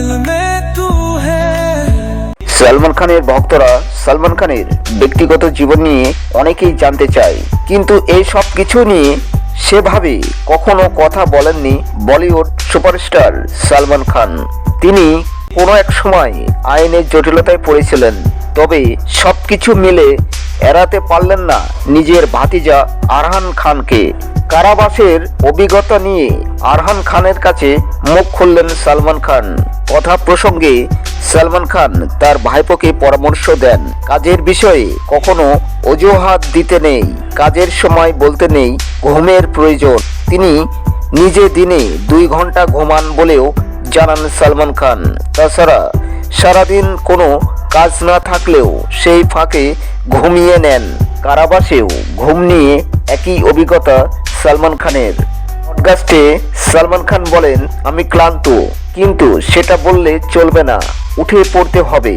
दिल में तू है। সালমান খানের ভক্তরা সালমান খানের ব্যক্তিগত জীবন নিয়ে অনেকেই জানতে চায়, কিন্তু এই সব কিছু নিয়ে সেভাবে কখনো কথা বলেননি বলিউড সুপারস্টার সালমান খান। তিনি কোনো এক সময় আইনের জটিলতায় পড়েছিলেন, তবে সবকিছু মিলে এড়াতে পারলেন না নিজের ভাতিজা আরহান খানকে। কারাবাসের অভিজ্ঞতা নিয়ে আরহান খানের কাছে মুখ খুললেন সালমান খান। কথা প্রসঙ্গে সালমান খান তার ভাইপোকে পরামর্শ দেন, কাজের বিষয়ে কখনো অজুহাত দিতে নেই, কাজের সময় বলতে নেই ঘুমের প্রয়োজন। তিনি নিজে দিনে 2 ঘন্টা ঘুমান বলেও জানান সালমান খান। তাছাড়া সারাদিন কোনো কাজ না থাকলেও সেই ফাঁকে ঘুমিয়ে নেন। কারাবাসেও ঘুম নিয়ে একই অভিজ্ঞতা সালমান খানের। পডকাস্টে সালমান খান বলেন, আমি ক্লান্ত, কিন্তু সেটা বললে চলবে না, উঠে পড়তে হবে।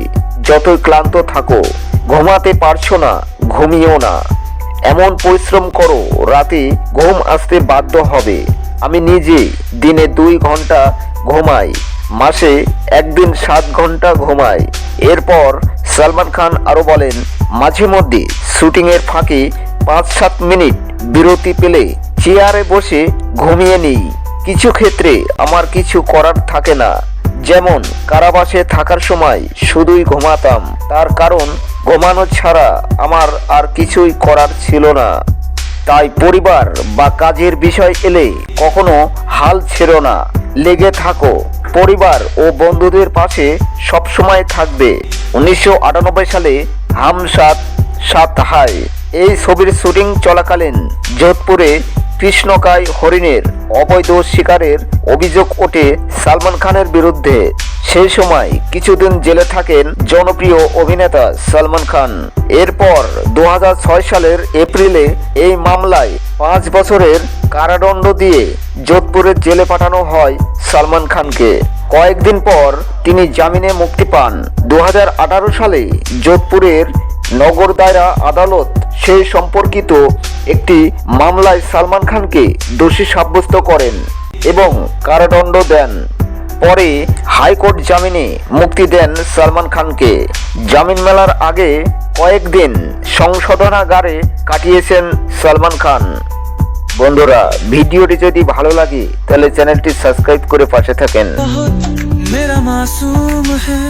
যতই ক্লান্ত থাকো, ঘুমাতে পারছো না, ঘুমিও না। এমন পরিশ্রম করো, রাতে ঘুম আসতে বাধ্য হবে। আমি নিজে দিনে 2 ঘন্টা ঘুমাই, মাসে একদিন 7 ঘন্টা ঘুমাই। এরপর সালমান খান আরও বলেন, মাঝে মধ্যে শুটিংয়ের ফাঁকে 5-7 মিনিট বিরতি পেলে চেয়ারে বসে ঘুমিয়ে নিই। কিছু ক্ষেত্রে আমার কিছু করার থাকে না, যেমন কারাবাসে থাকার সময় শুধুই ঘুমাতাম, তার কারণ ঘুমানো ছাড়া আমার আর কিছুই করার ছিল না। তাই পরিবার বা কাজের বিষয় এলে কখনো হাল ছেড়ো না, লেগে থাকো। পরিবার ও বন্ধুদের পাশে সবসময় থাকবে। 1998 সালে হাম সাথ সাথ হায় এই ছবির শুটিং চলাকালীন যোধপুরে কৃষ্ণকায় হরিণের অবৈধ শিকারের অভিযোগ ওঠে সালমান খানের বিরুদ্ধে। সেই সময় কিছুদিন জেলে থাকেন জনপ্রিয় অভিনেতা সালমান খান। এরপর 2006 সালের এপ্রিলে এই মামলায় 5 বছরের কারাদণ্ড দিয়ে যোধপুরের জেলে পাঠানো হয় সালমান খানকে। কয়েকদিন পর তিনি জামিনে মুক্তি পান। 2018 সালে যোধপুরের নগর দায়রা আদালত সেই সম্পর্কিত একটি মামলায় সালমান খানকে দোষী সাব্যস্ত করেন এবং কারাদণ্ড দেন। পরে হাইকোর্ট জামিনে মুক্তি দেন সালমান খানকে। জামিন মেলার আগে কয়েকদিন সংশোধনাগারে কাটিয়েছেন সালমান খান। বন্ধুরা, ভিডিওটি যদি ভালো লাগে তাহলে চ্যানেলটি সাবস্ক্রাইব করে পাশে থাকেন। मेरा मासूम है।